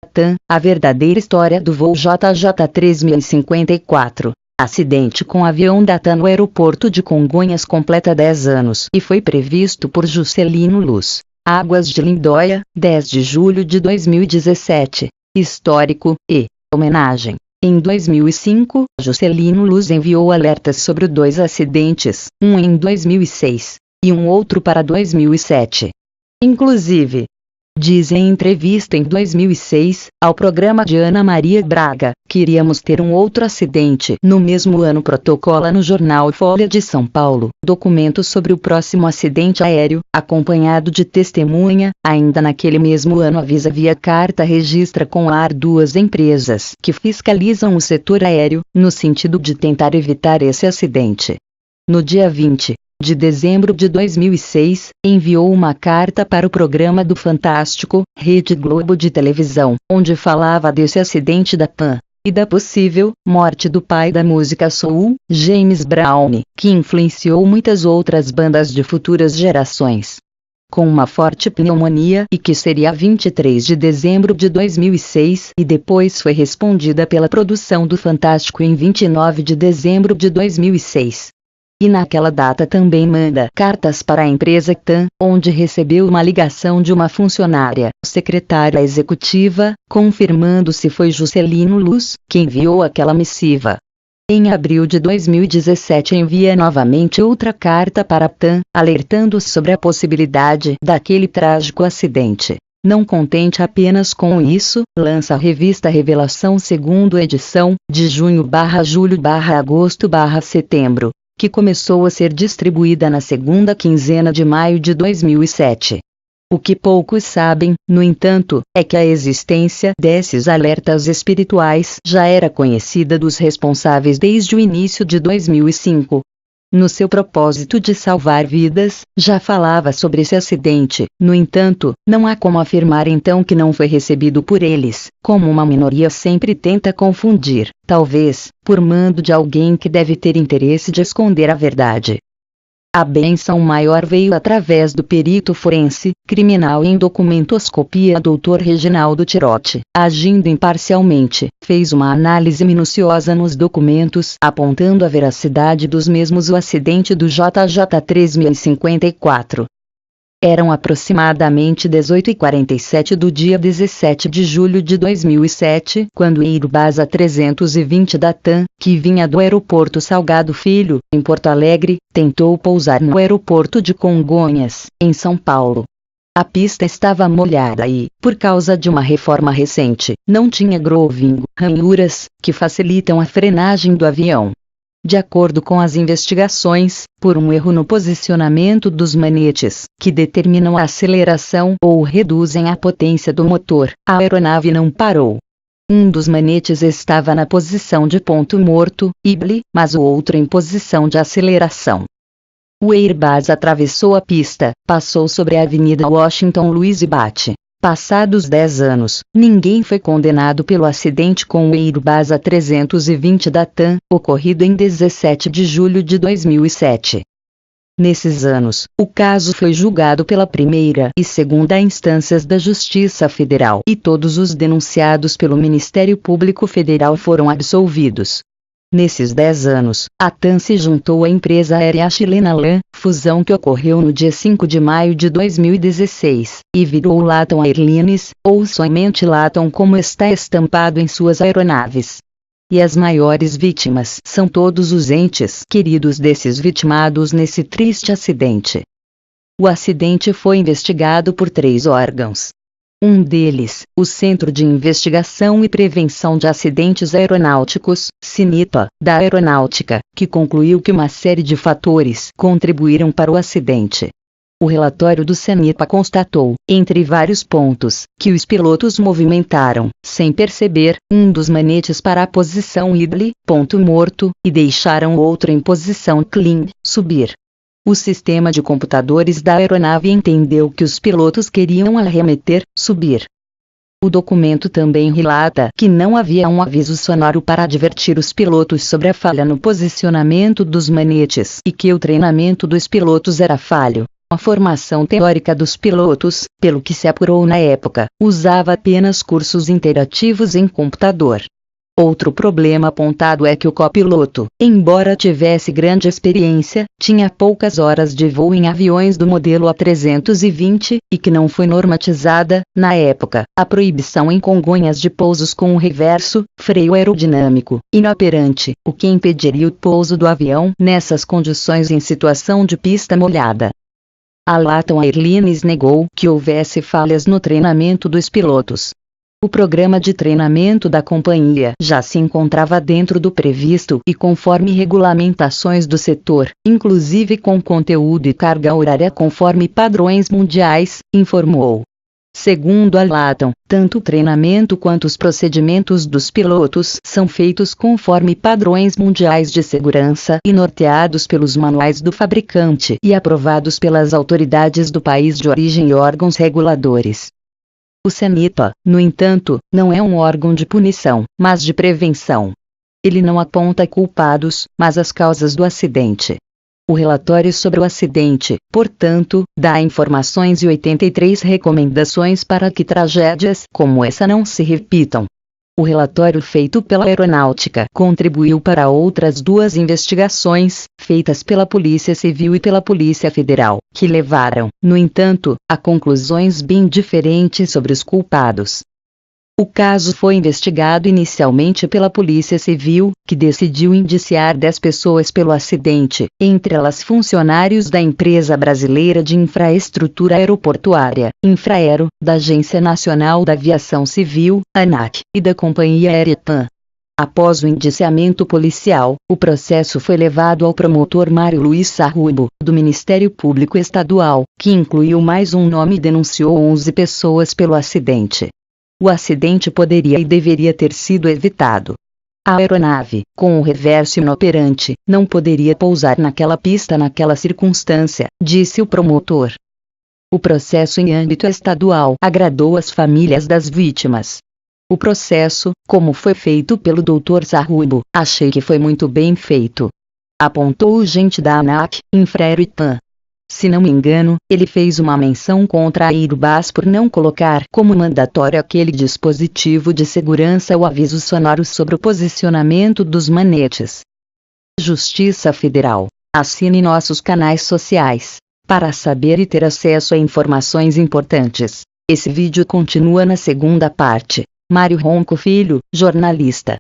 TAM, a verdadeira história do voo JJ3054. Acidente com avião da TAM no aeroporto de Congonhas completa 10 anos e foi previsto por Juscelino Luz. Águas de Lindóia, 10 de julho de 2017. Histórico e homenagem. Em 2005, Juscelino Luz enviou alertas sobre 2 acidentes, um em 2006 e um outro para 2007. Inclusive, diz em entrevista em 2006, ao programa de Ana Maria Braga, que iríamos ter um outro acidente no mesmo ano. Protocola no jornal Folha de São Paulo, documento sobre o próximo acidente aéreo, acompanhado de testemunha. Ainda naquele mesmo ano avisa via carta registra com ar 2 empresas que fiscalizam o setor aéreo, no sentido de tentar evitar esse acidente. No dia 20 de dezembro de 2006, enviou uma carta para o programa do Fantástico, Rede Globo de televisão, onde falava desse acidente da TAM e da possível morte do pai da música soul, James Brown, que influenciou muitas outras bandas de futuras gerações. Com uma forte pneumonia e que seria 23 de dezembro de 2006 e depois foi respondida pela produção do Fantástico em 29 de dezembro de 2006. E naquela data também manda cartas para a empresa TAM, onde recebeu uma ligação de uma funcionária, secretária executiva, confirmando se foi Juscelino Luz que enviou aquela missiva. Em abril de 2017 envia novamente outra carta para a TAM, alertando sobre a possibilidade daquele trágico acidente. Não contente apenas com isso, lança a revista Revelação segunda edição, de junho/julho/agosto/setembro. Que começou a ser distribuída na segunda quinzena de maio de 2007. O que poucos sabem, no entanto, é que a existência desses alertas espirituais já era conhecida dos responsáveis desde o início de 2005. No seu propósito de salvar vidas, já falava sobre esse acidente. No entanto, não há como afirmar então que não foi recebido por eles, como uma minoria sempre tenta confundir, talvez, por mando de alguém que deve ter interesse de esconder a verdade. A bênção maior veio através do perito forense, criminal em documentoscopia Dr. Reginaldo Tirotti, agindo imparcialmente, fez uma análise minuciosa nos documentos, apontando a veracidade dos mesmos. O acidente do JJ3054. Eram aproximadamente 18h47 do dia 17 de julho de 2007, quando o Airbus A320 da TAM, que vinha do aeroporto Salgado Filho, em Porto Alegre, tentou pousar no aeroporto de Congonhas, em São Paulo. A pista estava molhada e, por causa de uma reforma recente, não tinha grooving, ranhuras, que facilitam a frenagem do avião. De acordo com as investigações, por um erro no posicionamento dos manetes, que determinam a aceleração ou reduzem a potência do motor, a aeronave não parou. Um dos manetes estava na posição de ponto morto, IBLE, mas o outro em posição de aceleração. O Airbus atravessou a pista, passou sobre a Avenida Washington Luiz e bate. Passados 10 anos, ninguém foi condenado pelo acidente com o Airbus A320 da TAM, ocorrido em 17 de julho de 2007. Nesses anos, o caso foi julgado pela primeira e segunda instâncias da Justiça Federal e todos os denunciados pelo Ministério Público Federal foram absolvidos. Nesses 10 anos, a TAM se juntou à empresa aérea chilena LAN, fusão que ocorreu no dia 5 de maio de 2016, e virou Latam Airlines, ou somente Latam como está estampado em suas aeronaves. E as maiores vítimas são todos os entes queridos desses vitimados nesse triste acidente. O acidente foi investigado por 3 órgãos. Um deles, o Centro de Investigação e Prevenção de Acidentes Aeronáuticos, CINIPA, da Aeronáutica, que concluiu que uma série de fatores contribuíram para o acidente. O relatório do CINIPA constatou, entre vários pontos, que os pilotos movimentaram, sem perceber, um dos manetes para a posição IBLE, ponto morto, e deixaram o outro em posição clean, subir. O sistema de computadores da aeronave entendeu que os pilotos queriam arremeter, subir. O documento também relata que não havia um aviso sonoro para advertir os pilotos sobre a falha no posicionamento dos manetes e que o treinamento dos pilotos era falho. A formação teórica dos pilotos, pelo que se apurou na época, usava apenas cursos interativos em computador. Outro problema apontado é que o copiloto, embora tivesse grande experiência, tinha poucas horas de voo em aviões do modelo A320, e que não foi normatizada, na época, a proibição em Congonhas de pousos com o reverso, freio aerodinâmico, inoperante, o que impediria o pouso do avião nessas condições em situação de pista molhada. A Latam Airlines negou que houvesse falhas no treinamento dos pilotos. O programa de treinamento da companhia já se encontrava dentro do previsto e conforme regulamentações do setor, inclusive com conteúdo e carga horária conforme padrões mundiais, informou. Segundo a Latam, tanto o treinamento quanto os procedimentos dos pilotos são feitos conforme padrões mundiais de segurança e norteados pelos manuais do fabricante e aprovados pelas autoridades do país de origem e órgãos reguladores. O CENIPA, no entanto, não é um órgão de punição, mas de prevenção. Ele não aponta culpados, mas as causas do acidente. O relatório sobre o acidente, portanto, dá informações e 83 recomendações para que tragédias como essa não se repitam. O relatório feito pela Aeronáutica contribuiu para outras 2 investigações, feitas pela Polícia Civil e pela Polícia Federal, que levaram, no entanto, a conclusões bem diferentes sobre os culpados. O caso foi investigado inicialmente pela Polícia Civil, que decidiu indiciar 10 pessoas pelo acidente, entre elas funcionários da Empresa Brasileira de Infraestrutura Aeroportuária, Infraero, da Agência Nacional da Aviação Civil, ANAC, e da companhia aérea TAM. Após o indiciamento policial, o processo foi levado ao promotor Mário Luiz Sarrubo, do Ministério Público Estadual, que incluiu mais um nome e denunciou 11 pessoas pelo acidente. O acidente poderia e deveria ter sido evitado. A aeronave, com o reverso inoperante, não poderia pousar naquela pista naquela circunstância, disse o promotor. O processo em âmbito estadual agradou as famílias das vítimas. O processo, como foi feito pelo Dr. Sarrubo, achei que foi muito bem feito. Apontou o gente da ANAC, Infraero e TAM. Se não me engano, ele fez uma menção contra a Airbus por não colocar como mandatório aquele dispositivo de segurança ou aviso sonoro sobre o posicionamento dos manetes. Justiça Federal. Assine nossos canais sociais para saber e ter acesso a informações importantes. Esse vídeo continua na segunda parte. Mário Ronco Filho, jornalista.